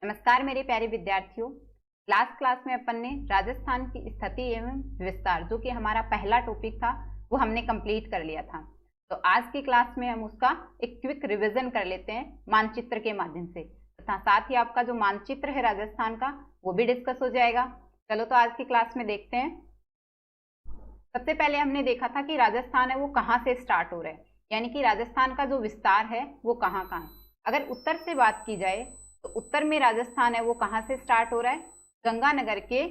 नमस्कार मेरे प्यारे विद्यार्थियों। क्लास में अपन ने राजस्थान की स्थिति एवं विस्तार जो कि हमारा पहला टॉपिक था वो हमने कंप्लीट कर लिया था। तो आज की क्लास में हम उसका एक क्विक रिवीजन कर लेते हैं मानचित्र के माध्यम से तथा साथ ही आपका जो मानचित्र है राजस्थान का वो भी डिस्कस हो जाएगा। चलो तो आज की क्लास में देखते हैं। सबसे पहले हमने देखा था कि राजस्थान है वो कहाँ से स्टार्ट हो रहा है, यानी कि राजस्थान का जो विस्तार है वो कहाँ कहाँ है। अगर उत्तर से बात की जाए तो उत्तर में राजस्थान है वो कहाँ से स्टार्ट हो रहा है, गंगानगर के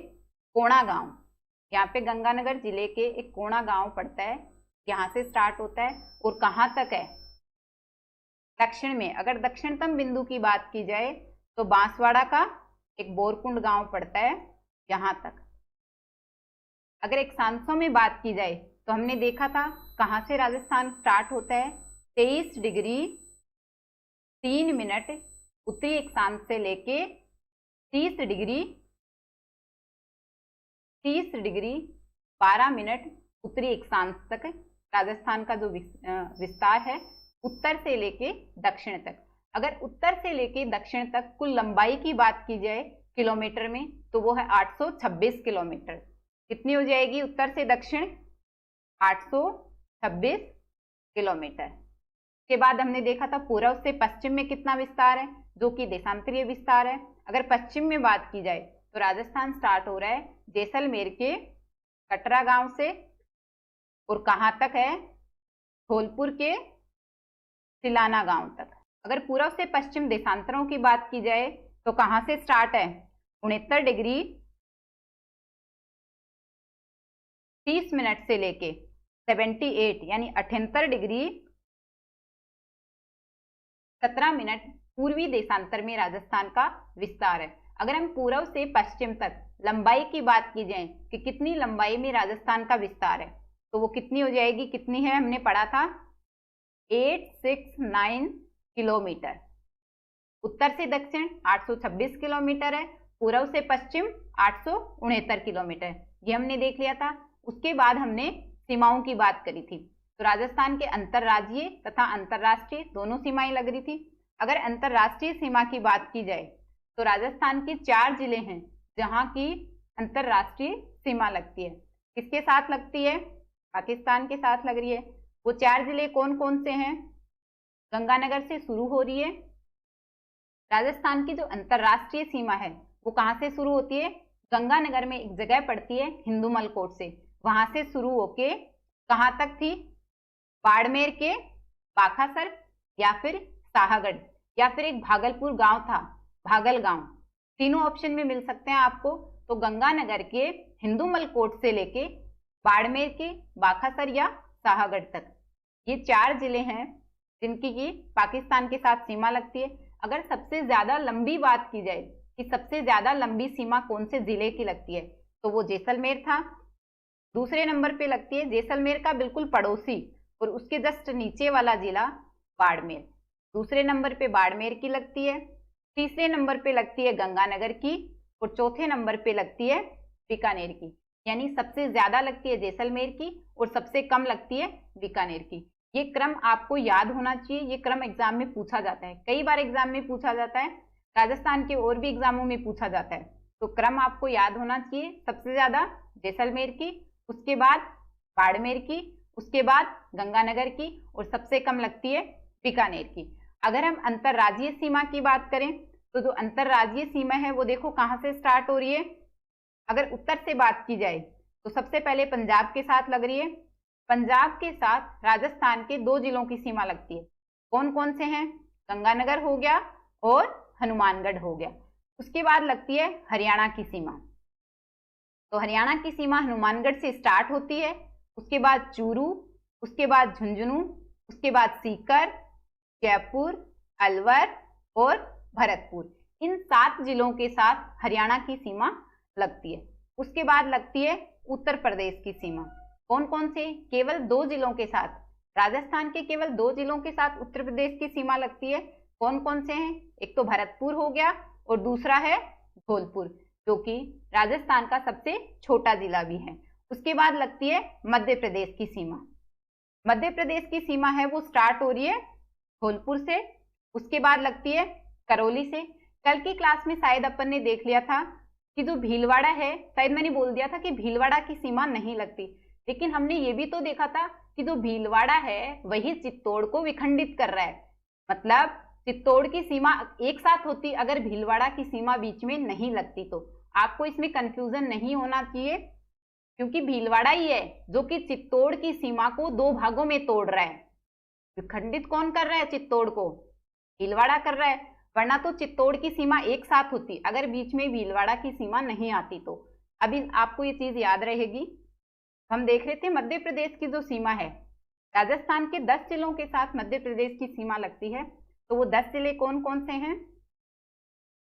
कोणा गांव। यहाँ पे गंगानगर जिले के एक कोणा गांव पड़ता है, यहाँ से स्टार्ट होता है और कहाँ तक है दक्षिण में। अगर दक्षिणतम बिंदु की बात की जाए तो बांसवाड़ा का एक बोरकुंड गांव पड़ता है यहाँ तक। अगर एक सांसों में बात की जाए तो हमने देखा था कहाँ से राजस्थान स्टार्ट होता है, 23 डिग्री 3 मिनट उत्तरी अक्षांश से लेके 30 डिग्री 12 मिनट उत्तरी अक्षांश तक राजस्थान का जो विस्तार है उत्तर से लेके दक्षिण तक। अगर उत्तर से लेके दक्षिण तक कुल लंबाई की बात की जाए किलोमीटर में तो वो है 826 किलोमीटर। कितनी हो जाएगी उत्तर से दक्षिण? 826 किलोमीटर। के बाद हमने देखा था पूर्व से पश्चिम में कितना विस्तार है, जो कि देशांतरीय विस्तार है। अगर पश्चिम में बात की जाए तो राजस्थान स्टार्ट हो रहा है जैसलमेर के कटरा गांव से और कहां तक है, धौलपुर के सिलाना गांव तक। अगर पूर्व से पश्चिम देशांतरों की बात की जाए तो कहां से स्टार्ट है, 69 डिग्री 30 मिनट से लेके 78 यानी 78 डिग्री 17 मिनट पूर्वी देशांतर में राजस्थान का विस्तार है। अगर हम पूर्व से पश्चिम तक लंबाई की बात की जाए कि कितनी लंबाई में राजस्थान का विस्तार है तो वो कितनी हो जाएगी, कितनी है हमने पढ़ा था 869 किलोमीटर। उत्तर से दक्षिण 826 किलोमीटर है, पूर्व से पश्चिम 869 किलोमीटर, ये हमने देख लिया था। उसके बाद हमने सीमाओं की बात करी थी तो राजस्थान के अंतरराज्यीय तथा अंतरराष्ट्रीय दोनों सीमाएं लग रही थी। अगर अंतरराष्ट्रीय सीमा की बात की जाए तो राजस्थान के 4 जिले हैं जहां की अंतरराष्ट्रीय सीमा लगती है। किसके साथ लगती है? पाकिस्तान के साथ लग रही है। वो 4 जिले कौन कौन से हैं? गंगानगर से शुरू हो रही है। राजस्थान की जो अंतरराष्ट्रीय सीमा है वो कहां से शुरू होती है? गंगानगर में एक जगह पड़ती है हिंदूमल कोट से, वहां से शुरू होके कहां तक थी, बाड़मेर के बाखासर या फिर शाहगढ़ या फिर एक भागलपुर गांव था भागल गांव, तीनों ऑप्शन में मिल सकते हैं आपको। तो गंगानगर के हिंदूमल कोट से लेके बाड़मेर के बाखासर या शाहगढ़ तक ये 4 जिले हैं जिनकी की पाकिस्तान के साथ सीमा लगती है। अगर सबसे ज्यादा लंबी बात की जाए कि सबसे ज्यादा लंबी सीमा कौन से जिले की लगती है तो वो जैसलमेर था। दूसरे नंबर पे लगती है जैसलमेर का बिल्कुल पड़ोसी और उसके जस्ट नीचे वाला जिला बाड़मेर, दूसरे नंबर पे बाड़मेर की लगती है। तीसरे नंबर पे लगती है गंगानगर की और चौथे नंबर पे लगती है बीकानेर की। यानी सबसे ज्यादा लगती है जैसलमेर की और सबसे कम लगती है बीकानेर की। ये क्रम आपको याद होना चाहिए, ये क्रम एग्जाम में पूछा जाता है, कई बार एग्जाम में पूछा जाता है, राजस्थान के और भी एग्जामों में पूछा जाता है। तो क्रम आपको याद होना चाहिए, सबसे ज्यादा जैसलमेर की, उसके बाद बाड़मेर की, उसके बाद गंगानगर की और सबसे कम लगती है बीकानेर की। अगर हम अंतरराज्यीय सीमा की बात करें तो जो अंतरराज्यीय सीमा है वो देखो कहां से स्टार्ट हो रही है। अगर उत्तर से बात की जाए तो सबसे पहले पंजाब के साथ लग रही है। पंजाब के साथ राजस्थान के 2 जिलों की सीमा लगती है। कौन कौन से हैं? गंगानगर हो गया और हनुमानगढ़ हो गया। उसके बाद लगती है हरियाणा की सीमा। तो हरियाणा की सीमा हनुमानगढ़ से स्टार्ट होती है, उसके बाद चूरू, उसके बाद झुंझुनू, उसके बाद सीकर, जयपुर, अलवर और भरतपुर, इन 7 जिलों के साथ हरियाणा की सीमा लगती है। उसके बाद लगती है उत्तर प्रदेश की सीमा। कौन कौन से? केवल 2 जिलों के साथ, राजस्थान के केवल 2 जिलों के साथ उत्तर प्रदेश की सीमा लगती है। कौन कौन से हैं? एक तो भरतपुर हो गया और दूसरा है धौलपुर जो कि राजस्थान का सबसे छोटा जिला भी है। उसके बाद लगती है मध्य प्रदेश की सीमा। मध्य प्रदेश की सीमा है वो स्टार्ट हो रही है धौलपुर से, उसके बाद लगती है करौली से। कल की क्लास में शायद अपन ने देख लिया था कि जो भीलवाड़ा है, शायद मैंने बोल दिया था कि भीलवाड़ा की सीमा नहीं लगती, लेकिन हमने ये भी तो देखा था कि जो भीलवाड़ा है वही चित्तौड़ को विखंडित कर रहा है। मतलब चित्तौड़ की सीमा एक साथ होती अगर भीलवाड़ा की सीमा बीच में नहीं लगती तो। आपको इसमें कंफ्यूजन नहीं होना चाहिए, क्योंकि भीलवाड़ा ही है जो कि चित्तौड़ की सीमा को दो भागों में तोड़ रहा है। विखंडित कौन कर रहा है चित्तौड़ को? भीलवाड़ा कर रहा है, वरना तो चित्तौड़ की सीमा एक साथ होती अगर बीच में भीलवाड़ा की सीमा नहीं आती तो। अभी आपको ये चीज याद रहेगी। हम देख रहे थे मध्य प्रदेश की जो सीमा है, राजस्थान के 10 जिलों के साथ मध्य प्रदेश की सीमा लगती है। तो वो 10 जिले कौन कौन से हैं?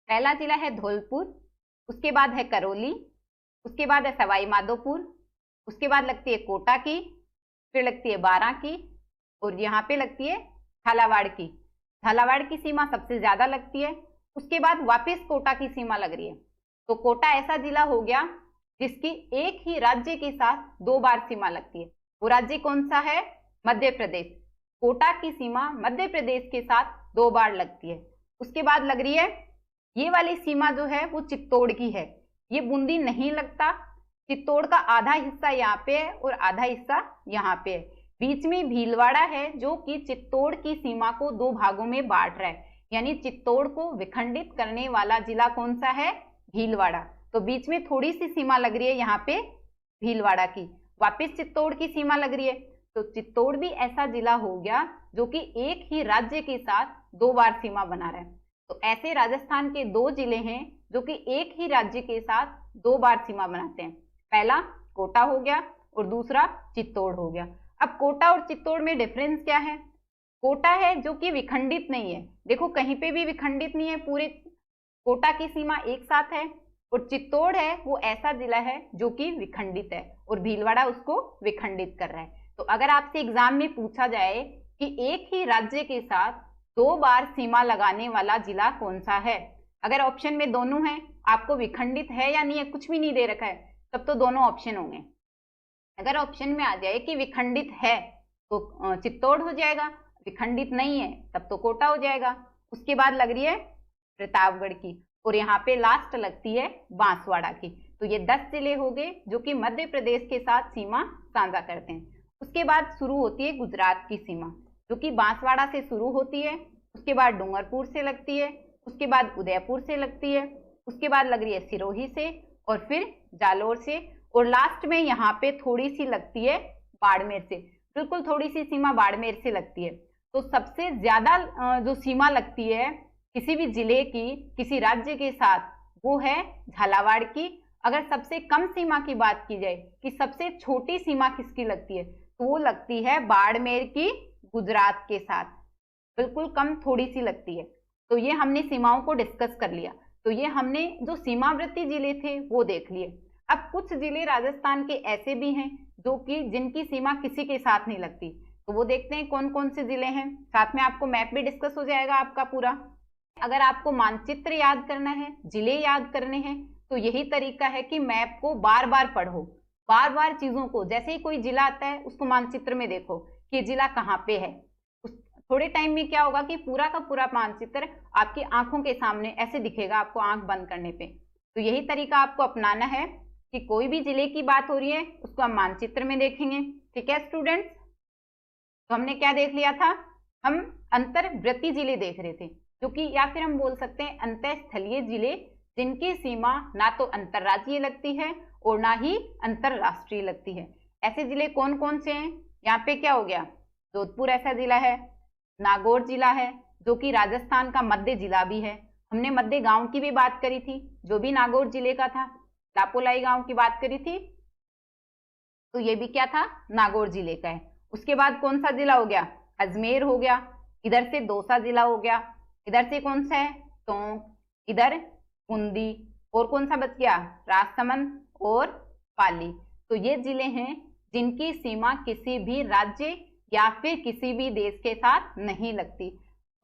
पहला जिला है धौलपुर, उसके बाद है करौली, उसके बाद है सवाई माधोपुर, उसके बाद लगती है कोटा की, फिर लगती है बारां की, और यहाँ पे लगती है झालावाड़ की। झालावाड़ की सीमा सबसे ज्यादा लगती है। उसके बाद वापस कोटा की सीमा लग रही है। तो कोटा ऐसा जिला हो गया जिसकी एक ही राज्य के साथ 2 बार सीमा लगती है। वो राज्य कौन सा है? मध्य प्रदेश। कोटा की सीमा मध्य प्रदेश के साथ 2 बार लगती है। उसके बाद लग रही है ये वाली सीमा जो है वो चित्तौड़ की है। ये बूंदी नहीं लगता। चित्तौड़ का आधा हिस्सा यहाँ पे है और आधा हिस्सा यहाँ पे है। बीच में भीलवाड़ा है जो कि चित्तौड़ की सीमा को 2 भागों में बांट रहा है। यानी चित्तौड़ को विखंडित करने वाला जिला कौन सा है? भीलवाड़ा। तो बीच में थोड़ी सी सीमा लग रही है यहाँ पे भीलवाड़ा की, वापिस चित्तौड़ की सीमा लग रही है। तो चित्तौड़ भी ऐसा जिला हो गया जो कि एक ही राज्य के साथ 2 बार सीमा बना रहा है। तो ऐसे राजस्थान के 2 जिले हैं जो कि एक ही राज्य के साथ 2 बार सीमा बनाते हैं। पहला कोटा हो गया और दूसरा चित्तौड़ हो गया। अब कोटा और चित्तौड़ में डिफरेंस क्या है? कोटा है जो कि विखंडित नहीं है। देखो कहीं पे भी विखंडित नहीं है, पूरे कोटा की सीमा एक साथ है। और चित्तौड़ है वो ऐसा जिला है जो कि विखंडित है और भीलवाड़ा उसको विखंडित कर रहा है। तो अगर आपसे एग्जाम में पूछा जाए कि एक ही राज्य के साथ 2 बार सीमा लगाने वाला जिला कौन सा है, अगर ऑप्शन में दोनों है, आपको विखंडित है या नहीं है कुछ भी नहीं दे रखा है, तब तो दोनों ऑप्शन होंगे। अगर ऑप्शन में आ जाए कि विखंडित है तो चित्तौड़ हो जाएगा, विखंडित नहीं है तब तो कोटा हो जाएगा। उसके बाद लग रही है प्रतापगढ़ की, और यहाँ पे लास्ट लगती है बांसवाड़ा की। तो ये 10 जिले हो गए जो कि मध्य प्रदेश के साथ सीमा साझा करते हैं। उसके बाद शुरू होती है गुजरात की सीमा जो कि बांसवाड़ा से शुरू होती है। उसके बाद डूंगरपुर से लगती है, उसके बाद उदयपुर से लगती है, उसके बाद लग रही है सिरोही से, और फिर जालोर से, और लास्ट में यहाँ पे थोड़ी सी लगती है बाड़मेर से। बिल्कुल थोड़ी सी सीमा बाड़मेर से लगती है। तो सबसे ज्यादा जो सीमा लगती है किसी भी जिले की किसी राज्य के साथ वो है झालावाड़ की। अगर सबसे कम सीमा की बात की जाए कि सबसे छोटी सीमा किसकी लगती है, तो वो लगती है बाड़मेर की गुजरात के साथ। बिल्कुल कम थोड़ी सी लगती है। तो ये हमने सीमाओं को डिस्कस कर लिया। तो ये हमने जो सीमावर्ती जिले थे वो देख लिए। अब कुछ जिले राजस्थान के ऐसे भी हैं जो कि जिनकी सीमा किसी के साथ नहीं लगती, तो वो देखते हैं कौन कौन से जिले हैं। साथ में आपको मैप भी डिस्कस हो जाएगा आपका पूरा। अगर आपको मानचित्र याद करना है, जिले याद करने हैं, तो यही तरीका है कि मैप को बार बार पढ़ो, बार बार चीजों को, जैसे ही कोई जिला आता है उसको मानचित्र में देखो कि ये जिला कहाँ पे है। थोड़े टाइम में क्या होगा कि पूरा का पूरा मानचित्र आपकी आंखों के सामने ऐसे दिखेगा, आपको आंख बंद करने पे। तो यही तरीका आपको अपनाना है कि कोई भी जिले की बात हो रही है उसको हम मानचित्र में देखेंगे। ठीक है स्टूडेंट्स? तो हमने क्या देख लिया था? हम अंतर्वर्ती जिले देख रहे थे, जो कि या फिर हम बोल सकते हैं अंतःस्थलीय जिले, जिनकी सीमा ना तो अंतर्राज्यीय लगती है और ना ही अंतरराष्ट्रीय लगती है। ऐसे जिले कौन कौन से हैं? यहाँ पे क्या हो गया, जोधपुर ऐसा जिला है, नागौर जिला है जो कि राजस्थान का मध्य जिला भी है। हमने मध्य गांव की भी बात करी थी जो भी नागौर जिले का था, लापोलाई गांव की बात करी थी, तो ये भी क्या था, नागौर जिले का है। उसके बाद कौन सा जिला हो गया, अजमेर हो गया। इधर से दौसा जिला हो गया। इधर से कौन सा है, टोंक, इधर बूंदी, और कौन सा बच गया, राजसमंद और पाली। तो ये जिले हैं जिनकी सीमा किसी भी राज्य या फिर किसी भी देश के साथ नहीं लगती।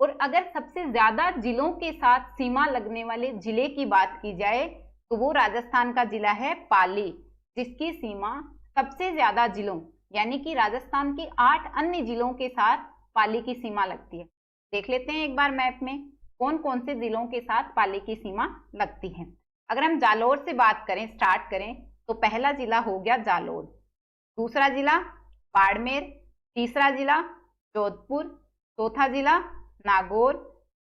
और अगर सबसे ज्यादा जिलों के साथ सीमा लगने वाले जिले की बात की जाए तो वो राजस्थान का जिला है पाली, जिसकी सीमा सबसे ज्यादा जिलों यानी कि राजस्थान के 8 अन्य जिलों के साथ पाली की सीमा लगती है। देख लेते हैं एक बार मैप में। कौन कौन से जिलों के साथ पाली की सीमा लगती है। अगर हम जालौर से बात करें, स्टार्ट करें, तो पहला जिला हो गया जालौर, दूसरा जिला बाड़मेर, तीसरा जिला जोधपुर, चौथा जिला नागौर,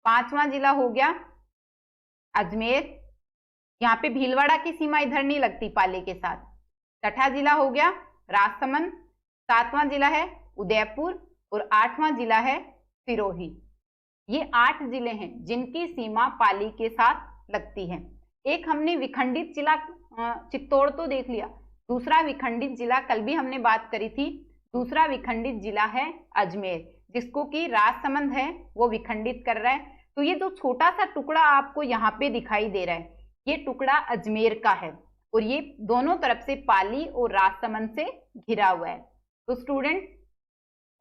पांचवा जिला हो गया अजमेर, यहाँ पे भीलवाड़ा की सीमा इधर नहीं लगती पाली के साथ, छठा जिला हो गया राजसमंद, सातवां जिला है उदयपुर और आठवां जिला है सिरोही। ये 8 जिले हैं जिनकी सीमा पाली के साथ लगती है। एक हमने विखंडित जिला चित्तौड़ तो देख लिया, दूसरा विखंडित जिला कल भी हमने बात करी थी, दूसरा विखंडित जिला है अजमेर, जिसको कि राजसमंद है वो विखंडित कर रहा है। तो ये जो छोटा सा टुकड़ा आपको यहाँ पे दिखाई दे रहा है, ये टुकड़ा अजमेर का है और ये दोनों तरफ से पाली और राजसमंद से घिरा हुआ है। तो स्टूडेंट,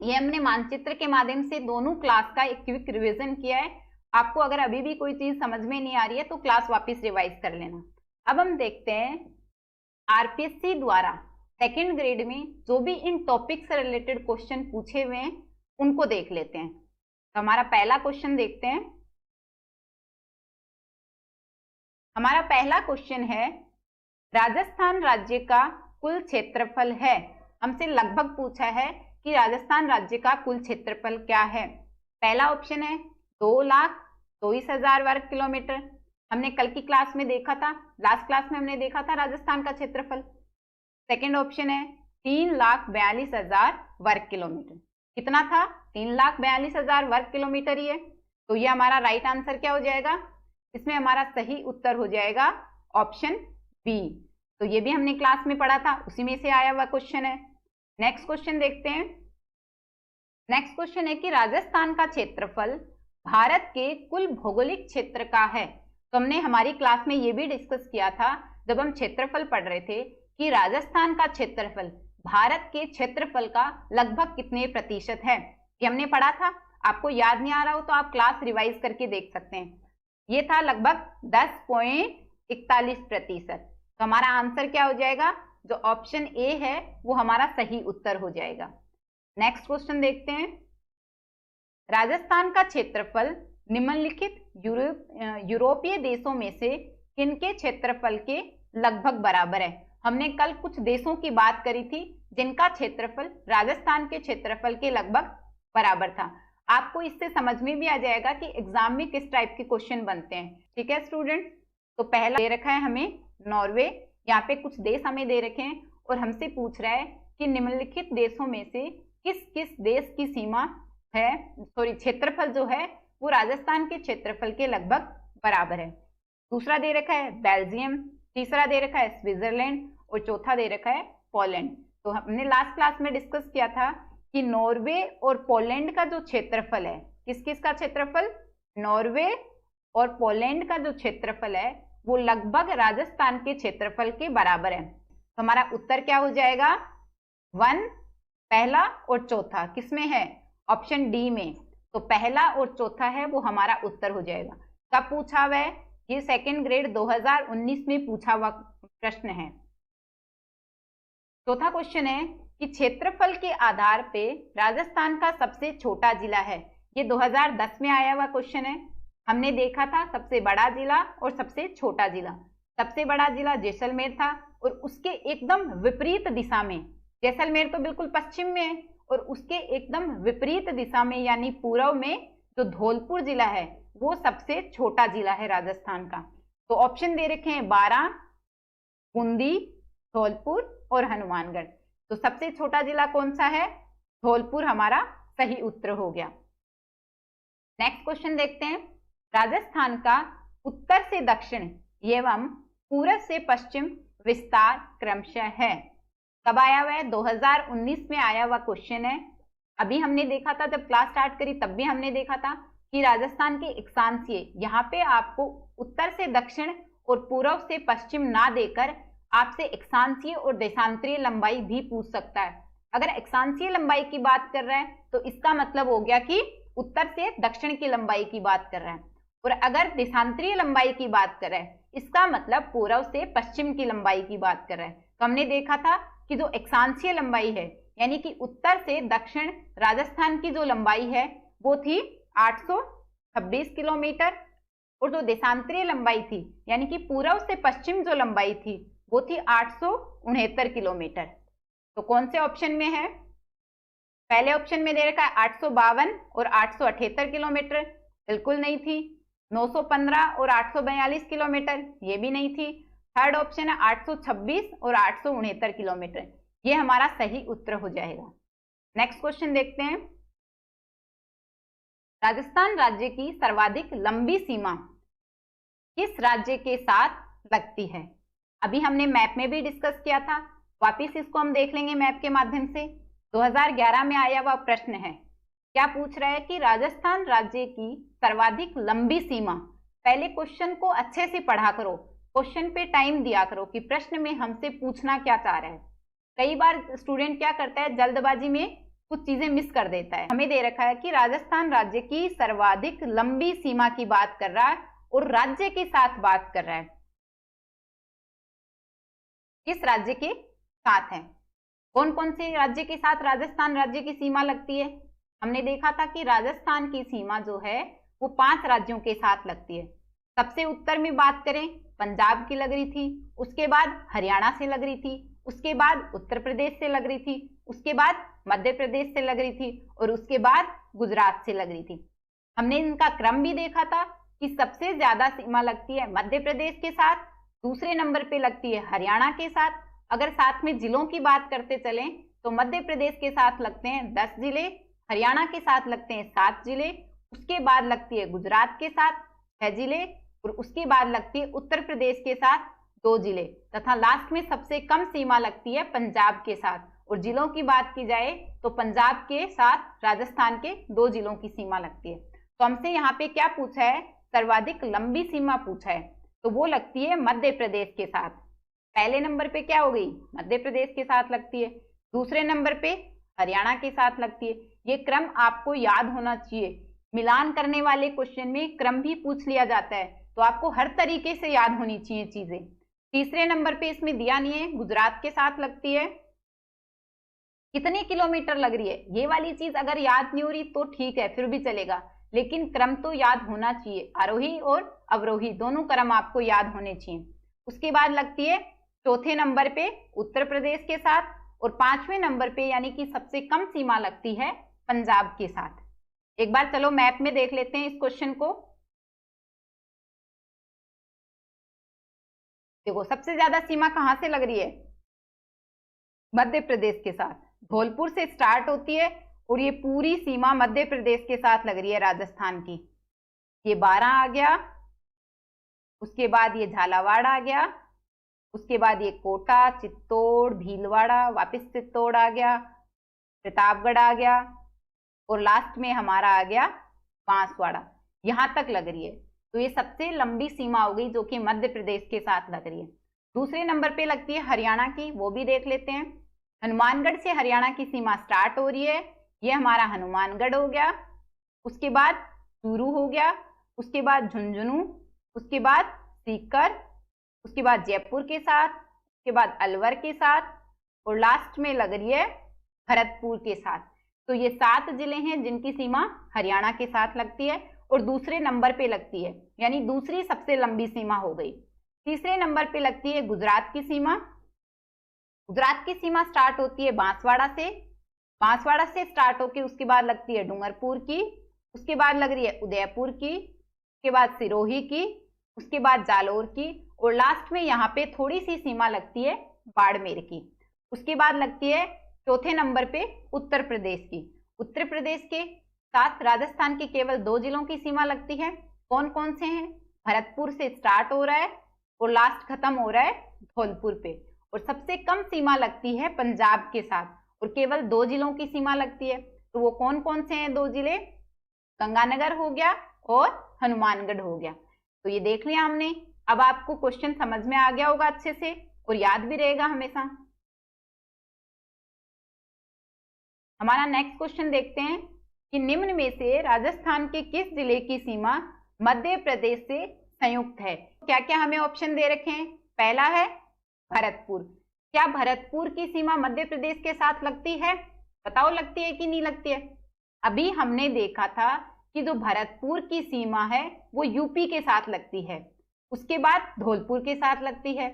ये हमने मानचित्र के माध्यम से दोनों क्लास का एक क्विक रिवीजन किया है। आपको अगर अभी भी कोई चीज समझ में नहीं आ रही है तो क्लास वापस रिवाइज कर लेना। अब हम देखते हैं आरपीएससी द्वारा सेकेंड ग्रेड में जो भी इन टॉपिक से रिलेटेड क्वेश्चन पूछे हुए हैं उनको देख लेते हैं। तो हमारा पहला क्वेश्चन देखते हैं। हमारा पहला क्वेश्चन है, राजस्थान राज्य का कुल क्षेत्रफल है। हमसे लगभग पूछा है कि राजस्थान राज्य का कुल क्षेत्रफल क्या है। पहला ऑप्शन है 2,22,000 वर्ग किलोमीटर। हमने कल की क्लास में देखा था, लास्ट क्लास में हमने देखा था राजस्थान का क्षेत्रफल। सेकेंड ऑप्शन है 3,42,000 वर्ग किलोमीटर। कितना था? 3,42,000 वर्ग किलोमीटर ही है। तो ये हमारा राइट आंसर क्या हो जाएगा? इसमें हमारा सही उत्तर हो जाएगा ऑप्शन बी। तो ये भी हमने क्लास में पढ़ा था, उसी में से आया हुआ क्वेश्चन है। नेक्स्ट क्वेश्चन देखते हैं। नेक्स्ट क्वेश्चन है कि राजस्थान का क्षेत्रफल भारत के कुल भौगोलिक क्षेत्र का है। तो हमने हमारी क्लास में ये भी डिस्कस किया था जब हम क्षेत्रफल पढ़ रहे थे कि राजस्थान का क्षेत्रफल भारत के क्षेत्रफल का लगभग कितने प्रतिशत है, ये हमने पढ़ा था। आपको याद नहीं आ रहा हो तो आप क्लास रिवाइज करके देख सकते हैं। ये था लगभग 10.41%। तो हमारा आंसर क्या हो जाएगा? जो ऑप्शन ए है वो हमारा सही उत्तर हो जाएगा। नेक्स्ट क्वेश्चन देखते हैं। राजस्थान का क्षेत्रफल निम्नलिखित यूरोपीय देशों में से किनके क्षेत्रफल के लगभग बराबर है। हमने कल कुछ देशों की बात करी थी जिनका क्षेत्रफल राजस्थान के क्षेत्रफल के लगभग बराबर था। आपको इससे समझ में भी आ जाएगा कि एग्जाम में किस टाइप के क्वेश्चन बनते हैं। ठीक है स्टूडेंट, तो पहला दे रखा है हमें नॉर्वे। यहाँ पे कुछ देश हमें दे रखे हैं और हमसे पूछ रहा है कि निम्नलिखित देशों में से किस किस देश की सीमा है, क्षेत्रफल जो है वो राजस्थान के क्षेत्रफल के लगभग बराबर है। दूसरा दे रखा है बेल्जियम, तीसरा दे रखा है स्विट्जरलैंड और चौथा दे रखा है पोलैंड। तो हमने लास्ट क्लास में डिस्कस किया था कि नॉर्वे और पोलैंड का जो क्षेत्रफल है, किस किस का क्षेत्रफल? नॉर्वे और पोलैंड का जो क्षेत्रफल है वो लगभग राजस्थान के क्षेत्रफल के बराबर है। तो हमारा उत्तर क्या हो जाएगा? 1 पहला और चौथा किसमें है? ऑप्शन डी में। तो पहला और चौथा है वो हमारा उत्तर हो जाएगा। कब पूछा हुआ है? ये सेकेंड ग्रेड 2019 में पूछा हुआ प्रश्न है। चौथा क्वेश्चन है कि क्षेत्रफल के आधार पे राजस्थान का सबसे छोटा जिला है। ये 2010 में आया हुआ क्वेश्चन है। हमने देखा था सबसे बड़ा जिला और सबसे छोटा जिला। सबसे बड़ा जिला जैसलमेर था और उसके एकदम विपरीत दिशा में, जैसलमेर तो बिल्कुल पश्चिम में है और उसके एकदम विपरीत दिशा में यानी पूर्व में जो धौलपुर जिला है वो सबसे छोटा जिला है राजस्थान का। तो ऑप्शन दे रखे हैं 12, बूंदी, धौलपुर और हनुमानगढ़। तो सबसे छोटा जिला कौन सा है? धौलपुर हमारा सही उत्तर हो गया। नेक्स्ट क्वेश्चन देखते हैं। राजस्थान का उत्तर से दक्षिण एवं पूर्व से पश्चिम विस्तार क्रमशः है। कब आया हुआ है? 2019 में आया हुआ क्वेश्चन है। अभी हमने देखा था, जब क्लास स्टार्ट करी तब भी हमने देखा था कि राजस्थान के अक्षांशीय, यहाँ पे आपको उत्तर से दक्षिण और पूर्व से पश्चिम ना देकर आपसे अक्षांशीय और देशांतरीय लंबाई भी पूछ सकता है। अगर अक्षांशीय लंबाई की बात कर रहा है तो इसका मतलब हो गया कि उत्तर से दक्षिण की लंबाई की बात कर रहा है, और अगर देशांतरीय लंबाई की बात कर रहा है इसका मतलब पूर्व से पश्चिम की लंबाई की बात कर रहा है। तो हमने देखा था कि जो अक्षांशीय लंबाई है यानी कि उत्तर से दक्षिण राजस्थान की जो लंबाई है वो थी 26 किलोमीटर, और जो देशांतरीय लंबाई थी यानी कि पूर्व से पश्चिम जो लंबाई थी वो थी 869 किलोमीटर। तो कौन से ऑप्शन में है? पहले ऑप्शन में दे रखा है 852 और 878 किलोमीटर, बिल्कुल नहीं थी। 915 और 842 किलोमीटर, ये भी नहीं थी। थर्ड ऑप्शन है 826 और 869 किलोमीटर, ये हमारा सही उत्तर हो जाएगा। नेक्स्ट क्वेश्चन देखते हैं। राजस्थान राज्य की सर्वाधिक लंबी सीमा किस राज्य के साथ लगती है? अभी हमने मैप में भी डिस्कस किया था, वापिस इसको हम देख लेंगे मैप के माध्यम से। 2011 में आया हुआ प्रश्न है, क्या पूछ रहा है कि राजस्थान राज्य की सर्वाधिक लंबी सीमा। पहले क्वेश्चन को अच्छे से पढ़ा करो, क्वेश्चन पे टाइम दिया करो कि प्रश्न में हमसे पूछना क्या चाह रहा है। कई बार स्टूडेंट क्या करता है, जल्दबाजी में कुछ चीजें मिस कर देता है। हमें दे रखा है कि राजस्थान राज्य की सर्वाधिक लंबी सीमा की बात कर रहा है और राज्य के साथ बात कर रहा है। किस राज्य के साथ है? कौन कौन से राज्य के साथ राजस्थान राज्य की सीमा लगती है? हमने देखा था कि राजस्थान की सीमा जो है वो 5 राज्यों के साथ लगती है। सबसे उत्तर में बात करें पंजाब की लग रही थी, उसके बाद हरियाणा से लग रही थी, उसके बाद उत्तर प्रदेश से लग रही थी, उसके बाद मध्य प्रदेश से लग रही थी और उसके बाद गुजरात से लग रही थी। हमने इनका क्रम भी देखा था कि सबसे ज्यादा सीमा लगती है मध्य प्रदेश के साथ, दूसरे नंबर पे लगती है हरियाणा के साथ। अगर साथ में जिलों की बात करते चलें तो मध्य प्रदेश के साथ लगते हैं 10 जिले, हरियाणा के साथ लगते हैं 7 जिले, उसके बाद लगती है गुजरात के साथ 6 जिले और उसके बाद लगती है उत्तर प्रदेश के साथ 2 जिले, तथा लास्ट में सबसे कम सीमा लगती है पंजाब के साथ। और जिलों की बात की जाए तो पंजाब के साथ राजस्थान के 2 जिलों की सीमा लगती है। तो हमसे यहाँ पे क्या पूछा है? सर्वाधिक लंबी सीमा पूछा है, तो वो लगती है मध्य प्रदेश के साथ। पहले नंबर पे क्या हो गई? मध्य प्रदेश के साथ लगती है, दूसरे नंबर पे हरियाणा के साथ लगती है। ये क्रम आपको याद होना चाहिए। मिलान करने वाले क्वेश्चन में क्रम भी पूछ लिया जाता है, तो आपको हर तरीके से याद होनी चाहिए चीजें। तीसरे नंबर पे इसमें दिया नहीं है, गुजरात के साथ लगती है। कितने किलोमीटर लग रही है, ये वाली चीज अगर याद नहीं हो रही तो ठीक है, फिर भी चलेगा, लेकिन क्रम तो याद होना चाहिए। आरोही और अवरोही दोनों क्रम आपको याद होने चाहिए। उसके बाद लगती है चौथे नंबर पे उत्तर प्रदेश के साथ और 5वें नंबर पे यानी कि सबसे कम सीमा लगती है पंजाब के साथ। एक बार चलो मैप में देख लेते हैं इस क्वेश्चन को। देखो सबसे ज्यादा सीमा कहां से लग रही है? मध्य प्रदेश के साथ। धौलपुर से स्टार्ट होती है और ये पूरी सीमा मध्य प्रदेश के साथ लग रही है राजस्थान की। ये 12 आ गया, उसके बाद ये झालावाड़ आ गया, उसके बाद ये कोटा, चित्तौड़, भीलवाड़ा, वापस चित्तौड़ आ गया, प्रतापगढ़ आ गया और लास्ट में हमारा आ गया बांसवाड़ा। यहां तक लग रही है, तो ये सबसे लंबी सीमा हो गई जो कि मध्य प्रदेश के साथ लग रही है। दूसरे नंबर पे लगती है हरियाणा की, वो भी देख लेते हैं। हनुमानगढ़ से हरियाणा की सीमा स्टार्ट हो रही है, ये हमारा हनुमानगढ़ हो गया, उसके बाद चूरू हो गया, उसके बाद झुंझुनू, उसके बाद सीकर, उसके बाद जयपुर के साथ, उसके बाद अलवर के साथ और लास्ट में लग रही है भरतपुर के साथ। तो ये 7 जिले हैं जिनकी सीमा हरियाणा के साथ लगती है और दूसरे नंबर पे लगती है, यानी दूसरी सबसे लंबी सीमा हो गई। तीसरे नंबर पे लगती है गुजरात की सीमा। गुजरात की सीमा स्टार्ट होती है बांसवाड़ा से, बांसवाड़ा से स्टार्ट होकर उसके बाद लगती है डूंगरपुर की, उसके बाद लग रही है उदयपुर की, उसके बाद सिरोही की, उसके बाद जालोर की और लास्ट में यहाँ पे थोड़ी सी सीमा लगती है बाड़मेर की। उसके बाद लगती है चौथे नंबर पे उत्तर प्रदेश की। उत्तर प्रदेश के साथ राजस्थान के केवल 2 जिलों की सीमा लगती है। कौन कौन से हैं? भरतपुर से स्टार्ट हो रहा है और लास्ट खत्म हो रहा है धौलपुर पे। और सबसे कम सीमा लगती है पंजाब के साथ और केवल 2 जिलों की सीमा लगती है। तो वो कौन कौन से हैं 2 जिले? गंगानगर हो गया और हनुमानगढ़ हो गया। तो ये देख लिया हमने। अब आपको क्वेश्चन समझ में आ गया होगा अच्छे से और याद भी रहेगा हमेशा। हमारा नेक्स्ट क्वेश्चन देखते हैं कि निम्न में से राजस्थान के किस जिले की सीमा मध्य प्रदेश से संयुक्त है? क्या क्या हमें ऑप्शन दे रखे हैं? पहला है भरतपुर। क्या भरतपुर की सीमा मध्य प्रदेश के साथ लगती है? बताओ लगती है कि नहीं लगती है? अभी हमने देखा था कि जो भरतपुर की सीमा है वो यूपी के साथ लगती है, उसके बाद धौलपुर के साथ लगती है।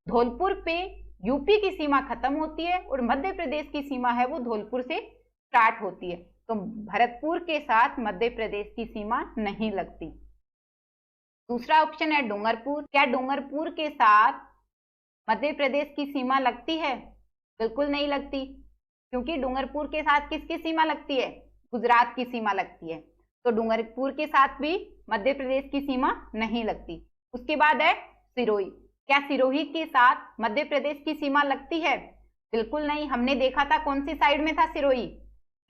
धौलपुर पे यूपी की सीमा खत्म होती है और मध्य प्रदेश की सीमा है वो धौलपुर से स्टार्ट होती है। तो भरतपुर के साथ मध्य प्रदेश की सीमा नहीं लगती। दूसरा ऑप्शन है डूंगरपुर। क्या डूंगरपुर के साथ मध्य प्रदेश की सीमा लगती है? बिल्कुल नहीं लगती, क्योंकि डूंगरपुर के साथ किसकी सीमा लगती है? गुजरात की सीमा लगती है। तो डूंगरपुर के साथ भी मध्य प्रदेश की सीमा नहीं लगती। उसके बाद है सिरोही। क्या सिरोही के साथ मध्य प्रदेश की सीमा लगती है? बिल्कुल नहीं। हमने देखा था कौन सी साइड में था सिरोही?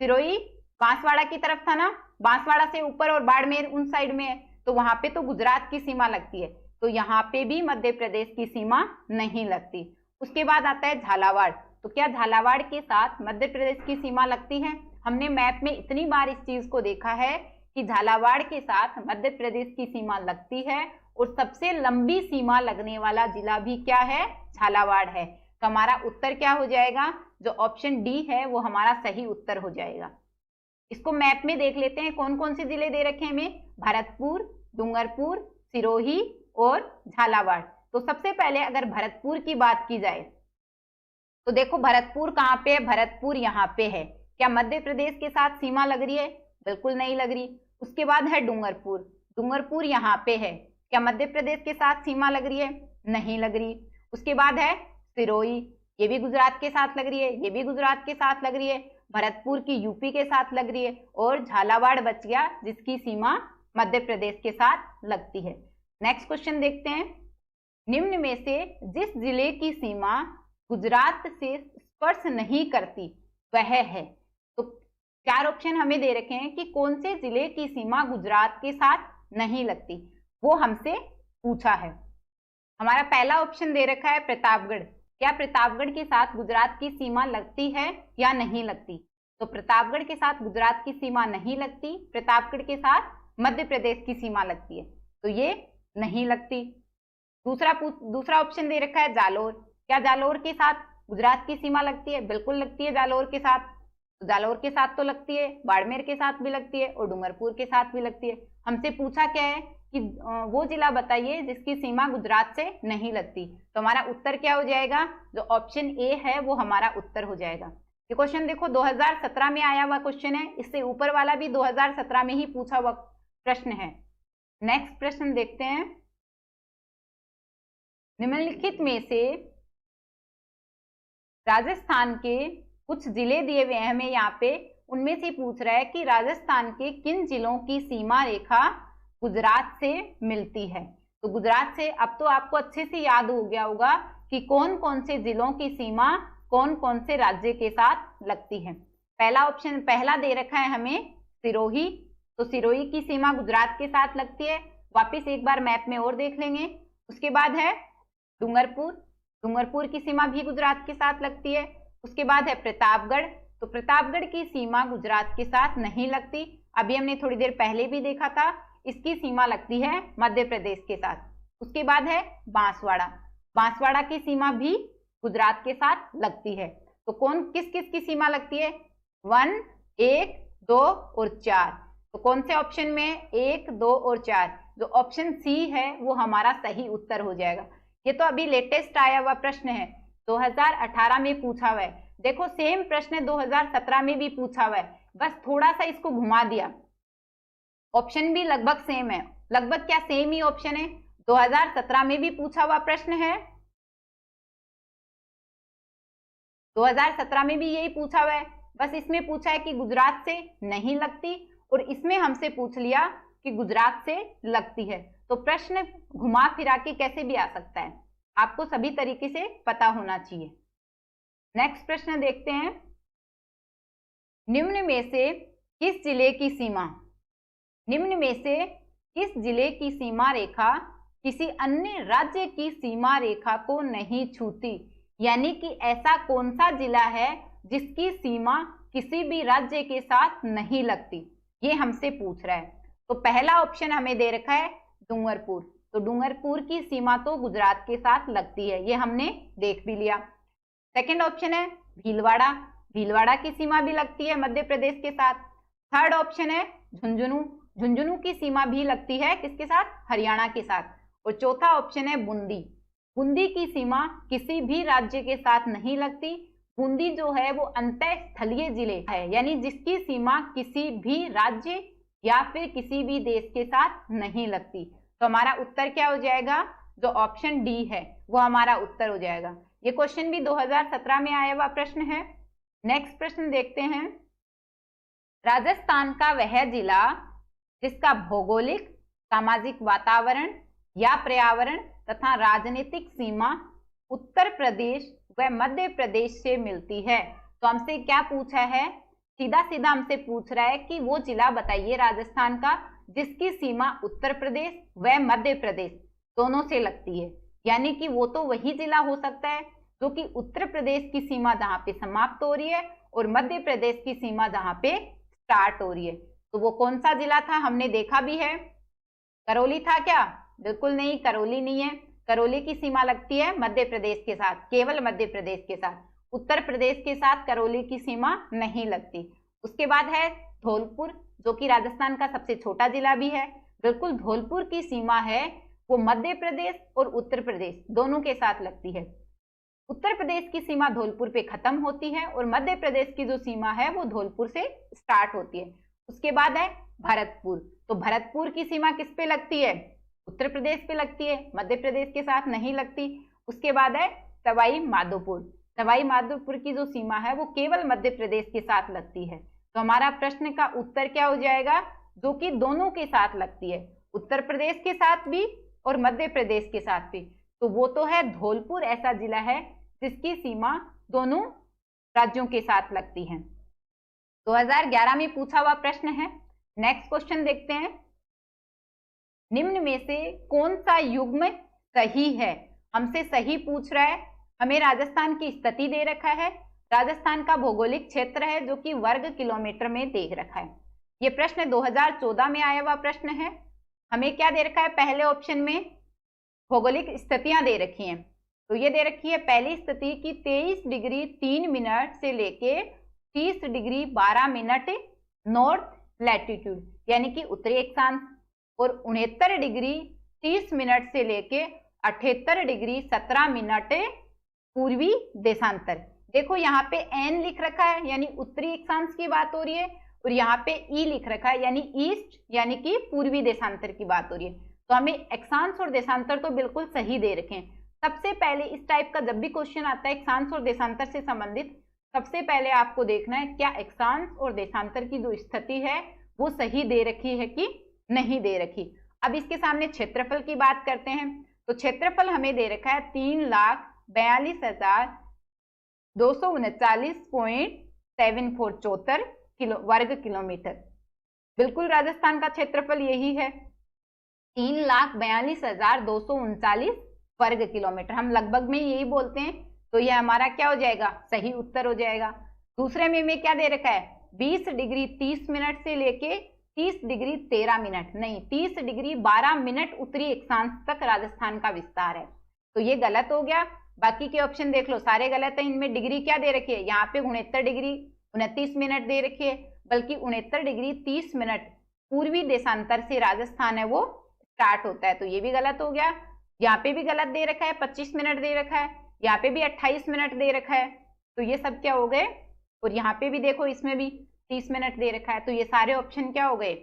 सिरोही बांसवाड़ा की तरफ था ना, बांसवाड़ा से ऊपर और बाड़मेर उन साइड में है, तो वहां पे तो गुजरात की सीमा लगती है। तो यहाँ पे भी मध्य प्रदेश की सीमा नहीं लगती। उसके बाद आता है झालावाड़। तो क्या झालावाड़ के साथ मध्य प्रदेश की सीमा लगती है? हमने मैप में इतनी बार इस चीज को देखा है कि झालावाड़ के साथ मध्य प्रदेश की सीमा लगती है और सबसे लंबी सीमा लगने वाला जिला भी क्या है? झालावाड़ है। तो हमारा उत्तर क्या हो जाएगा? जो ऑप्शन डी है वो हमारा सही उत्तर हो जाएगा। इसको मैप में देख लेते हैं कौन कौन से जिले दे रखे हैं हमें। भरतपुर, डूंगरपुर, सिरोही और झालावाड़। तो सबसे पहले अगर भरतपुर की बात की जाए तो देखो भरतपुर कहाँ पे है? भरतपुर यहाँ पे है। क्या मध्य प्रदेश के साथ सीमा लग रही है? बिल्कुल नहीं लग रही। उसके बाद है डूंगरपुर। डूंगरपुर यहाँ पे है। क्या मध्य प्रदेश के साथ सीमा लग रही है? नहीं लग रही। उसके बाद है सिरोही। ये भी गुजरात के साथ लग रही है, ये भी गुजरात के साथ लग रही है। भरतपुर की यूपी के साथ लग रही है और झालावाड़ बच गया जिसकी सीमा मध्य प्रदेश के साथ लगती है। नेक्स्ट क्वेश्चन देखते हैं। निम्न में से जिस जिले की सीमा गुजरात से स्पर्श नहीं करती वह है। तो 4 ऑप्शन हमें दे रखे हैं कि कौन से जिले की सीमा गुजरात के साथ नहीं लगती, वो हमसे पूछा है। हमारा पहला ऑप्शन दे रखा है प्रतापगढ़। क्या प्रतापगढ़ के साथ गुजरात की सीमा लगती है या नहीं लगती? तो प्रतापगढ़ के साथ गुजरात की सीमा नहीं लगती, प्रतापगढ़ के साथ मध्य प्रदेश की सीमा लगती है, तो ये नहीं लगती। दूसरा ऑप्शन दे रखा है जालोर। क्या जालोर के साथ गुजरात की सीमा लगती है? बिल्कुल लगती है जालोर के साथ। तो जालोर के साथ तो लगती है, बाड़मेर के साथ भी लगती है और डूंगरपुर के साथ भी लगती है। हमसे पूछा क्या है कि वो जिला बताइए जिसकी सीमा गुजरात से नहीं लगती। तो हमारा उत्तर क्या हो जाएगा? जो ऑप्शन ए है वो हमारा उत्तर हो जाएगा। ये क्वेश्चन देखो 2017 में आया हुआ क्वेश्चन है, इससे ऊपर वाला भी 2017 में ही पूछा हुआ प्रश्न है। नेक्स्ट प्रश्न देखते हैं। निम्नलिखित में से राजस्थान के कुछ जिले दिए हुए हैं हमें यहाँ पे, उनमें से पूछ रहा है कि राजस्थान के किन जिलों की सीमा रेखा गुजरात से मिलती है। तो गुजरात से अब तो आपको अच्छे से याद हो गया होगा कि कौन कौन से जिलों की सीमा कौन कौन से राज्य के साथ लगती है। पहला दे रखा है हमें सिरोही। तो सिरोही की सीमा गुजरात के साथ लगती है, वापिस एक बार मैप में और देख लेंगे। उसके बाद है डूंगरपुर। डूंगरपुर की सीमा भी गुजरात के साथ लगती है। उसके बाद है प्रतापगढ़। तो प्रतापगढ़ की सीमा गुजरात के साथ नहीं लगती, अभी हमने थोड़ी देर पहले भी देखा था, इसकी सीमा लगती है मध्य प्रदेश के साथ। उसके बाद है बांसवाड़ा। बांसवाड़ा की सीमा भी गुजरात के साथ लगती है। तो किस किस की सीमा लगती है? 1, 1, 2 और 4। तो कौन से ऑप्शन में 1, 2 और 4? जो ऑप्शन सी है वो हमारा सही उत्तर हो जाएगा। ये तो अभी लेटेस्ट आया हुआ प्रश्न है, 2018 में पूछा हुआ है। देखो सेम प्रश्न 2017 में भी पूछा हुआ है, बस थोड़ा सा इसको घुमा दिया। ऑप्शन भी लगभग सेम है, लगभग क्या सेम ही ऑप्शन है। 2017 में भी पूछा हुआ प्रश्न है, 2017 में भी यही पूछा हुआ है, बस इसमें पूछा है कि गुजरात से नहीं लगती और इसमें हमसे पूछ लिया कि गुजरात से लगती है। तो प्रश्न घुमा फिरा के कैसे भी आ सकता है, आपको सभी तरीके से पता होना चाहिए। नेक्स्ट प्रश्न देखते हैं। निम्न में से किस जिले की सीमा रेखा किसी अन्य राज्य की सीमा रेखा को नहीं छूती? यानी कि ऐसा कौन सा जिला है जिसकी सीमा किसी भी राज्य के साथ नहीं लगती, ये हमसे पूछ रहा है। तो पहला ऑप्शन हमें दे रखा है डूंगरपुर। तो डूंगरपुर की सीमा तो गुजरात के साथ लगती है, ये हमने देख भी लिया। सेकंड ऑप्शन है भीलवाड़ा। भीलवाड़ा की सीमा भी लगती है मध्य प्रदेश के साथ। थर्ड ऑप्शन है झुंझुनू। झुंझुनू की सीमा भी लगती है किसके साथ? हरियाणा के साथ। और चौथा ऑप्शन है बूंदी। बूंदी की सीमा किसी भी राज्य के साथ नहीं लगती। बूंदी जो है वो अंतः स्थलीय जिले है, यानी जिसकी सीमा किसी भी राज्य या फिर किसी भी देश के साथ नहीं लगती। तो हमारा उत्तर क्या हो जाएगा? जो ऑप्शन डी है वो हमारा उत्तर हो जाएगा। ये क्वेश्चन भी 2017 में आया हुआ प्रश्न है। नेक्स्ट प्रश्न देखते हैं। राजस्थान का वह जिला जिसका भौगोलिक, सामाजिक वातावरण या पर्यावरण तथा राजनीतिक सीमा उत्तर प्रदेश व मध्य प्रदेश से मिलती है। तो हमसे क्या पूछा है? सीधा सीधा हमसे पूछ रहा है कि वो जिला बताइए राजस्थान का जिसकी सीमा उत्तर प्रदेश व मध्य प्रदेश दोनों से लगती है। यानी कि वो तो वही जिला हो सकता है जो कि उत्तर प्रदेश की सीमा जहां पे समाप्त हो रही है और मध्य प्रदेश की सीमा जहां पे स्टार्ट हो रही है। तो वो कौन सा जिला था? हमने देखा भी है। करौली था क्या? बिल्कुल नहीं, करौली नहीं है। करौली की सीमा लगती है मध्य प्रदेश के साथ, केवल मध्य प्रदेश के साथ। उत्तर प्रदेश के साथ करौली की सीमा नहीं लगती। उसके बाद है धौलपुर, जो कि राजस्थान का सबसे छोटा जिला भी है। बिल्कुल धौलपुर की सीमा है वो मध्य प्रदेश और उत्तर प्रदेश दोनों के साथ लगती है। उत्तर प्रदेश की सीमा धौलपुर पे खत्म होती है और मध्य प्रदेश की जो सीमा है वो धौलपुर से स्टार्ट होती है। उसके बाद है भरतपुर। तो भरतपुर की सीमा किस पे लगती है? उत्तर प्रदेश पे लगती है, मध्य प्रदेश के साथ नहीं लगती। उसके बाद है सवाई माधोपुर। सवाई माधोपुर की जो सीमा है वो केवल मध्य प्रदेश के साथ लगती है। तो हमारा प्रश्न का उत्तर क्या हो जाएगा? जो कि दोनों के साथ लगती है, उत्तर प्रदेश के साथ भी और मध्य प्रदेश के साथ भी। तो वो तो है धौलपुर ऐसा जिला है जिसकी सीमा दोनों राज्यों के साथ लगती है। 2011 में पूछा हुआ प्रश्न है। नेक्स्ट क्वेश्चन देखते हैं। निम्न में से कौन सा युग्म सही है? हमसे सही पूछ रहा है। हमें राजस्थान की स्थिति दे रखा है, राजस्थान का भौगोलिक क्षेत्र है जो कि वर्ग किलोमीटर में दे रखा है। ये प्रश्न 2014 में आया हुआ प्रश्न है। हमें क्या दे रखा है? पहले ऑप्शन में भौगोलिक स्थितियां दे रखी हैं। तो ये दे रखी है पहली स्थिति की 23 डिग्री 3 मिनट से लेके 30 डिग्री 12 मिनट नॉर्थ लैटिट्यूड यानी कि उत्तरी अक्षांश, और 69 डिग्री 30 मिनट से लेके 78 डिग्री 17 मिनट पूर्वी देशांतर। देखो यहाँ पे एन लिख रखा है यानी उत्तरी अक्षांश की बात हो रही है, और यहाँ पे ई लिख रखा है यानी ईस्ट यानी कि पूर्वी देशांतर की बात हो रही है। तो हमें अक्षांश और देशांतर तो बिल्कुल सही दे रखे हैं। सबसे पहले इस टाइप का जब भी क्वेश्चन आता है अक्षांश और देशांतर से संबंधित, सबसे पहले आपको देखना है क्या अक्षांश और देशांतर की जो स्थिति है वो सही दे रखी है कि नहीं दे रखी। अब इसके सामने क्षेत्रफल की बात करते हैं। तो क्षेत्रफल हमें दे रखा है 3,42,239.74 वर्ग किलोमीटर। बिल्कुल राजस्थान का क्षेत्रफल यही है, 3,42,239 वर्ग किलोमीटर। हम लगभग में यही बोलते हैं। तो यह हमारा क्या हो जाएगा? सही उत्तर हो जाएगा। दूसरे में क्या दे रखा है? 20 डिग्री 30 मिनट से लेके 30 डिग्री 13 मिनट, नहीं 30 डिग्री 12 मिनट उत्तरी अक्षांश तक राजस्थान का विस्तार है। तो ये गलत हो गया। बाकी के ऑप्शन देख लो, सारे गलत है। इनमें डिग्री क्या दे रखी है? यहाँ पे 69 डिग्री 29 मिनट दे रखी है, बल्कि 69 डिग्री 30 मिनट पूर्वी देशांतर से राजस्थान है वो स्टार्ट होता है। तो ये भी गलत हो गया। यहाँ पे भी गलत दे रखा है, 25 मिनट दे रखा है, यहाँ पे भी 28 मिनट दे रखा है। तो ये सब क्या हो गए? और यहाँ पे भी देखो इसमें भी 30 मिनट दे रखा है। तो ये सारे ऑप्शन क्या हो गए?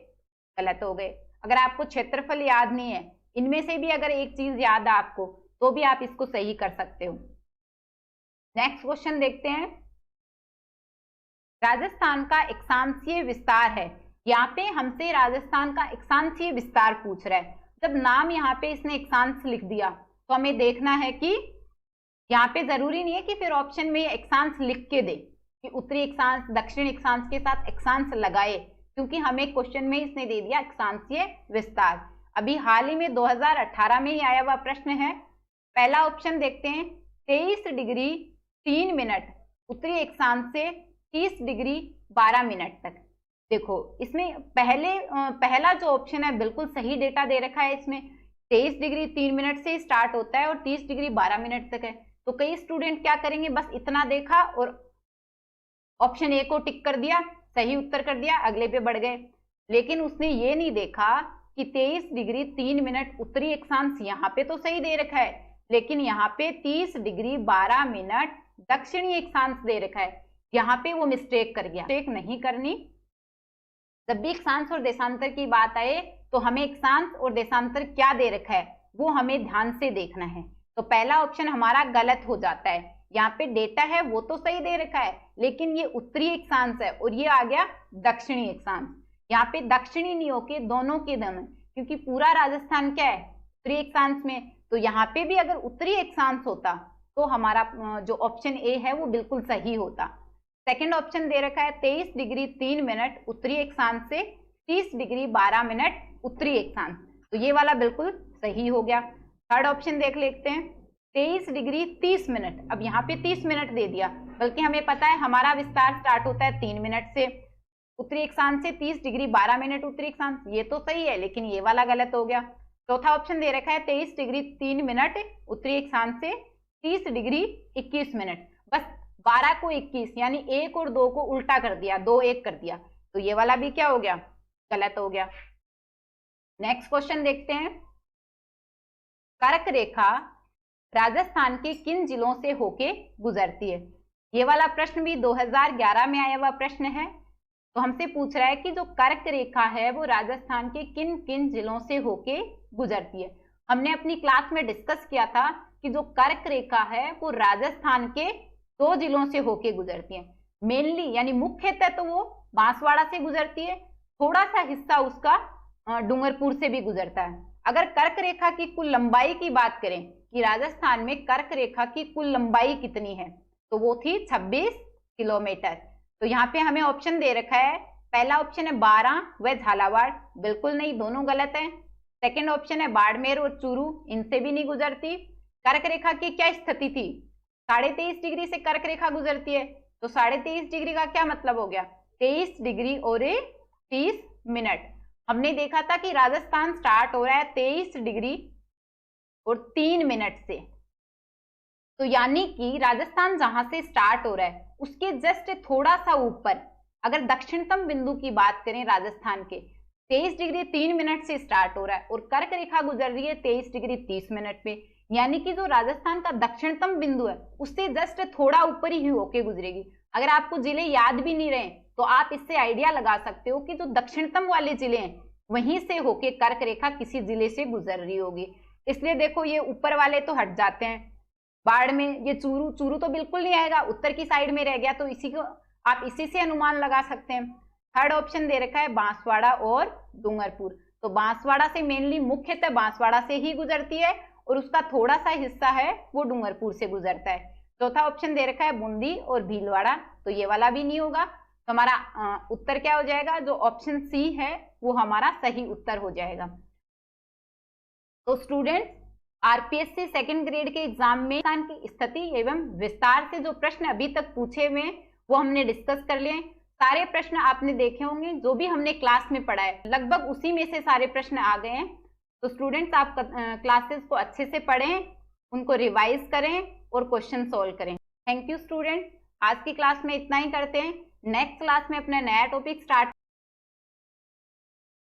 गलत हो गए। अगर आपको क्षेत्रफल याद नहीं है, इनमें से भी अगर एक चीज याद है आपको, तो भी आप इसको सही कर सकते हो। नेक्स्ट क्वेश्चन देखते हैं। राजस्थान का अक्षांशीय विस्तार है। यहाँ पे हमसे राजस्थान का अक्षांशीय विस्तार पूछ रहा है। जब नाम यहाँ पे इसने अक्षांश लिख दिया तो हमें देखना है कि यहाँ पे जरूरी नहीं है कि फिर ऑप्शन में अक्षांश लिख के दे कि उत्तरी अक्षांश दक्षिण अक्षांश के साथ अक्षांश लगाए, क्योंकि हमें क्वेश्चन में इसने दे दिया अक्षांशीय विस्तार। अभी हाल ही में 2018 में ही आया हुआ प्रश्न है। पहला ऑप्शन देखते हैं, 23 डिग्री 3 मिनट उत्तरी अक्षांश से 30 डिग्री 12 मिनट तक। देखो इसमें पहला जो ऑप्शन है बिल्कुल सही डेटा दे रखा है। इसमें 23 डिग्री 3 मिनट से स्टार्ट होता है और 30 डिग्री 12 मिनट तक है। तो कई स्टूडेंट क्या करेंगे, बस इतना देखा और ऑप्शन ए को टिक कर दिया, सही उत्तर कर दिया, अगले पे बढ़ गए। लेकिन उसने ये नहीं देखा कि 23 डिग्री 3 मिनट उत्तरी अक्षांश यहाँ पे तो सही दे रखा है, लेकिन यहाँ पे 30 डिग्री 12 मिनट दक्षिणी अक्षांश दे रखा है। यहाँ पे वो मिस्टेक कर गया। मिस्टेक नहीं करनी। जब भी अक्षांश और देशांतर की बात आए तो हमें अक्षांश और देशांतर क्या दे रखा है वो हमें ध्यान से देखना है। तो पहला ऑप्शन हमारा गलत हो जाता है। यहाँ पे डेटा है वो तो सही दे रखा है, लेकिन ये उत्तरी अक्षांश है और ये आ गया दक्षिणी अक्षांश। यहाँ पे दक्षिणी नहीं होके दोनों के दोनों, क्योंकि पूरा राजस्थान क्या है उत्तरी अक्षांश में, तो यहाँ पे भी अगर उत्तरी अक्षांश होता तो हमारा जो ऑप्शन ए है वो बिल्कुल सही होता। सेकंड ऑप्शन दे रखा है 23 डिग्री 3 मिनट उत्तरी अक्षांश से 30 डिग्री 12 मिनट उत्तरी अक्षांश, तो ये वाला बिल्कुल सही हो गया। थर्ड ऑप्शन देख लेते हैं 23 डिग्री 30 मिनट। अब यहाँ पे 30 मिनट दे दिया, बल्कि हमें पता है हमारा विस्तार स्टार्ट होता है 3 मिनट से, उत्तरी अक्षांश से 30 डिग्री 12 मिनट उत्तरी अक्षांश, ये तो सही है, लेकिन ये वाला गलत हो गया। चौथा ऑप्शन दे रखा है 23 डिग्री 3 मिनट उत्तरी अक्षांश से 30 डिग्री 21 मिनट। बस 12 को 21 यानी 1 और 2 को उल्टा कर दिया, 2 1 कर दिया, तो ये वाला भी क्या हो गया, गलत हो गया। नेक्स्ट क्वेश्चन देखते हैं। कर्क रेखा राजस्थान के किन जिलों से होके गुजरती है? ये वाला प्रश्न भी 2011 में आया हुआ प्रश्न है। तो हमसे पूछ रहा है कि जो कर्क रेखा है वो राजस्थान के किन किन जिलों से होके गुजरती है। हमने अपनी क्लास में डिस्कस किया था कि जो कर्क रेखा है वो राजस्थान के 2 जिलों से होके गुजरती है। मेनली यानी मुख्यतः तो वो बांसवाड़ा से गुजरती है, थोड़ा सा हिस्सा उसका डूंगरपुर से भी गुजरता है। अगर कर्क रेखा की कुल लंबाई की बात करें कि राजस्थान में कर्क रेखा की कुल लंबाई कितनी है, तो वो थी 26 किलोमीटर। तो यहाँ पे हमें ऑप्शन दे रखा है, पहला ऑप्शन है 12 व झालावाड़, बिल्कुल नहीं, दोनों गलत है। सेकंड ऑप्शन है बाड़मेर और चूरू, इनसे भी नहीं गुजरती। कर्क रेखा की क्या स्थिति थी, 23.5 डिग्री से कर्क रेखा गुजरती है, तो 23.5 डिग्री का क्या मतलब हो गया, 23 डिग्री और 30 मिनट। हमने देखा था कि राजस्थान स्टार्ट हो रहा है 23 डिग्री और 3 मिनट से, तो यानी कि राजस्थान जहां से स्टार्ट हो रहा है उसके जस्ट थोड़ा सा ऊपर, अगर दक्षिणतम बिंदु की बात करें राजस्थान के, 23 डिग्री 3 मिनट से स्टार्ट हो रहा है और कर्क रेखा गुजर रही है 23 डिग्री 30 मिनट पे, यानी कि जो राजस्थान का दक्षिणतम बिंदु है उससे जस्ट थोड़ा ऊपर ही होके गुजरेगी। अगर आपको जिले याद भी नहीं रहे तो आप इससे आइडिया लगा सकते हो कि जो दक्षिणतम वाले जिले हैं वहीं से होके कर्क रेखा किसी जिले से गुजर रही होगी। इसलिए देखो ये ऊपर वाले तो हट जाते हैं, बाढ़ में ये चूरू तो बिल्कुल नहीं आएगा, उत्तर की साइड में रह गया, तो इसी को आप इसी से अनुमान लगा सकते हैं। थर्ड ऑप्शन दे रखा है बांसवाड़ा और डूंगरपुर, तो बांसवाड़ा से मेनली मुख्यतः बांसवाड़ा से ही गुजरती है और उसका थोड़ा सा हिस्सा है वो डूंगरपुर से गुजरता है। चौथा ऑप्शन दे रखा है बूंदी और भीलवाड़ा, तो ये वाला भी नहीं होगा। तो हमारा उत्तर क्या हो जाएगा, जो ऑप्शन सी है वो हमारा सही उत्तर हो जाएगा। तो स्टूडेंट्स, आरपीएससी सेकंड ग्रेड के एग्जाम में राजस्थान की स्थिति एवं विस्तार से जो प्रश्न अभी तक पूछे हुए वो हमने डिस्कस कर लिए। सारे प्रश्न आपने देखे होंगे, जो भी हमने क्लास में पढ़ा है लगभग उसी में से सारे प्रश्न आ गए हैं। तो स्टूडेंट्स, आप क्लासेस को अच्छे से पढ़ें, उनको रिवाइज करें और क्वेश्चन सॉल्व करें। Thank you student. आज की क्लास में इतना ही करते हैं, नेक्स्ट क्लास में अपना नया टॉपिक स्टार्ट